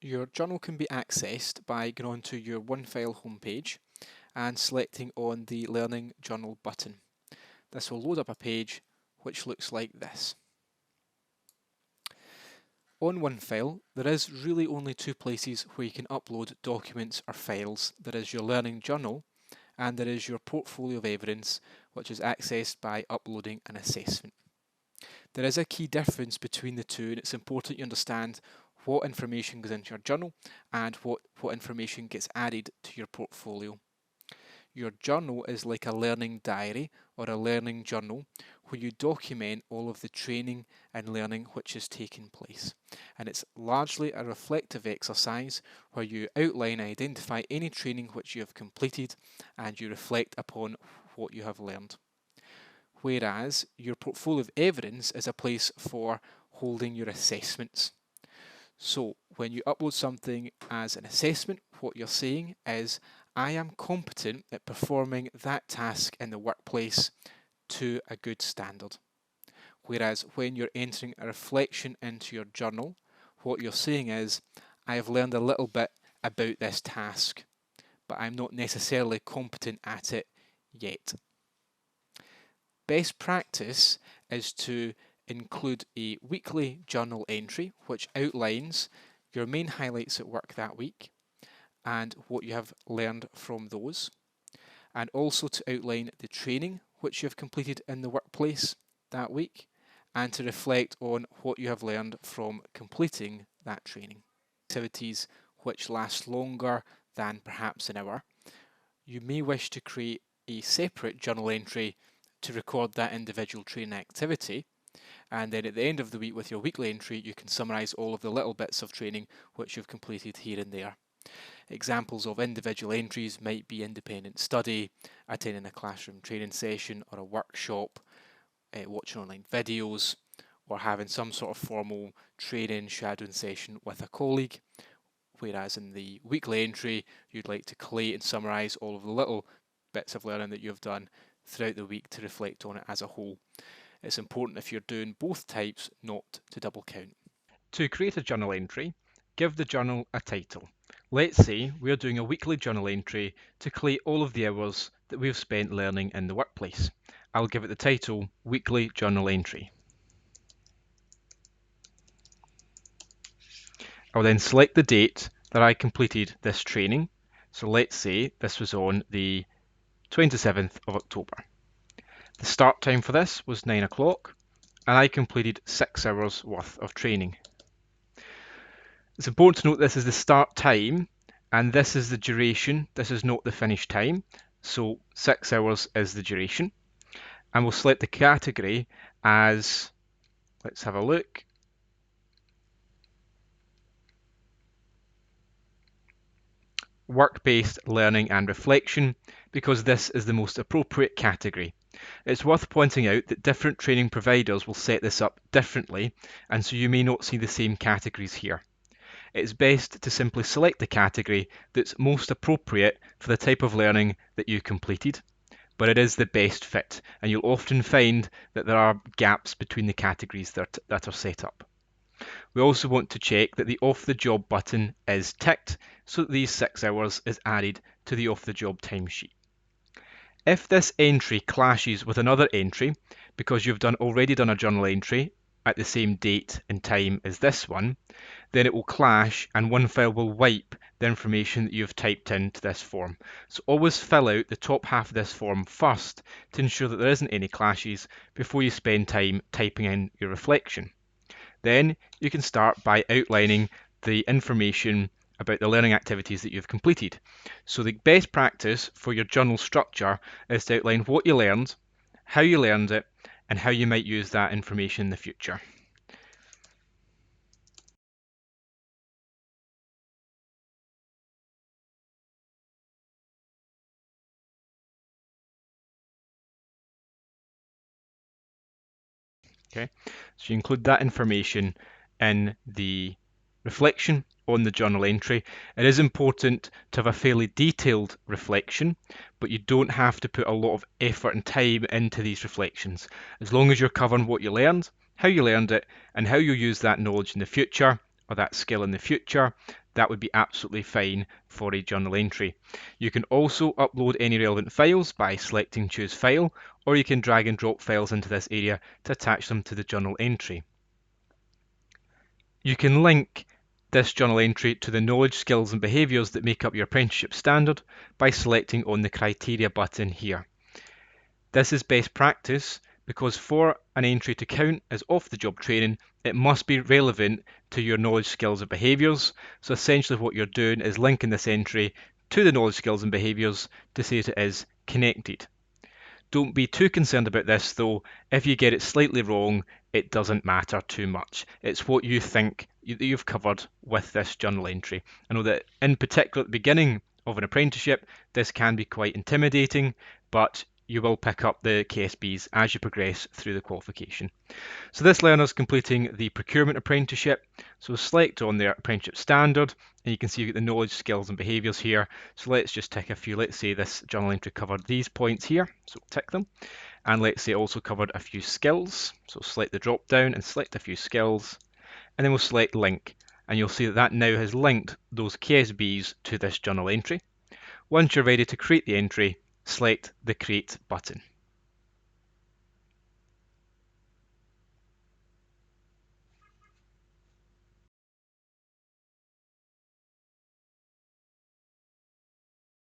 Your journal can be accessed by going onto your Onefile homepage and selecting on the Learning Journal button. This will load up a page which looks like this. On Onefile, there is really only two places where you can upload documents or files. There is your Learning Journal and there is your portfolio of evidence, which is accessed by uploading an assessment. There is a key difference between the two, and it's important you understand what information goes into your journal and what information gets added to your portfolio. Your journal is like a learning diary or a learning journal where you document all of the training and learning which has taken place. And it's largely a reflective exercise where you outline and identify any training which you have completed and you reflect upon what you have learned. Whereas your portfolio of evidence is a place for holding your assessments. So when you upload something as an assessment, what you're saying is, I am competent at performing that task in the workplace to a good standard. Whereas when you're entering a reflection into your journal, what you're saying is, I have learned a little bit about this task, but I'm not necessarily competent at it yet. Best practice is to include a weekly journal entry which outlines your main highlights at work that week and what you have learned from those, and also to outline the training which you have completed in the workplace that week, and to reflect on what you have learned from completing that training. Activities which last longer than perhaps an hour, you may wish to create a separate journal entry to record that individual training activity, and then at the end of the week with your weekly entry you can summarise all of the little bits of training which you've completed here and there. Examples of individual entries might be independent study, attending a classroom training session or a workshop, watching online videos, or having some sort of formal training shadowing session with a colleague. Whereas in the weekly entry, you'd like to collate and summarise all of the little bits of learning that you've done throughout the week to reflect on it as a whole. It's important if you're doing both types not to double count. To create a journal entry, give the journal a title. Let's say we're doing a weekly journal entry to collate all of the hours that we've spent learning in the workplace. I'll give it the title Weekly Journal Entry. I'll then select the date that I completed this training. So let's say this was on the 27th of October. The start time for this was 9 o'clock and I completed 6 hours worth of training. It's important to note this is the start time and this is the duration. This is not the finish time. So 6 hours is the duration. And we'll select the category as, let's have a look, work-based learning and reflection, because this is the most appropriate category. It's worth pointing out that different training providers will set this up differently, and so you may not see the same categories here. It's best to simply select the category that's most appropriate for the type of learning that you completed, but it is the best fit, and you'll often find that there are gaps between the categories that are set up. We also want to check that the off the job button is ticked so that these 6 hours is added to the off the job timesheet. If this entry clashes with another entry, because you've already done a journal entry at the same date and time as this one, then it will clash and Onefile will wipe the information that you've typed into this form. So always fill out the top half of this form first to ensure that there isn't any clashes before you spend time typing in your reflection. Then you can start by outlining the information about the learning activities that you've completed. So the best practice for your journal structure is to outline what you learned, how you learned it, and how you might use that information in the future. Okay, so you include that information in the reflection on the journal entry. It is important to have a fairly detailed reflection, but you don't have to put a lot of effort and time into these reflections. As long as you're covering what you learned, how you learned it, and how you'll use that knowledge in the future, or that skill in the future, that would be absolutely fine for a journal entry. You can also upload any relevant files by selecting Choose File, or you can drag and drop files into this area to attach them to the journal entry. You can link this journal entry to the knowledge, skills and behaviours that make up your apprenticeship standard by selecting on the criteria button here. This is best practice because for an entry to count as off-the-job training, it must be relevant to your knowledge, skills and behaviours. So essentially what you're doing is linking this entry to the knowledge, skills and behaviours to say that it is connected. Don't be too concerned about this though. If you get it slightly wrong, it doesn't matter too much. It's what you think that you've covered with this journal entry. I know that in particular at the beginning of an apprenticeship, this can be quite intimidating, but you will pick up the KSBs as you progress through the qualification. So this learner's completing the procurement apprenticeship. So select on their apprenticeship standard, and you can see you've got the knowledge, skills and behaviours here. So let's just tick a few. Let's say this journal entry covered these points here, so tick them. And let's say it also covered a few skills. So select the drop down and select a few skills, and then we'll select link. And you'll see that that now has linked those KSBs to this journal entry. Once you're ready to create the entry, select the Create button.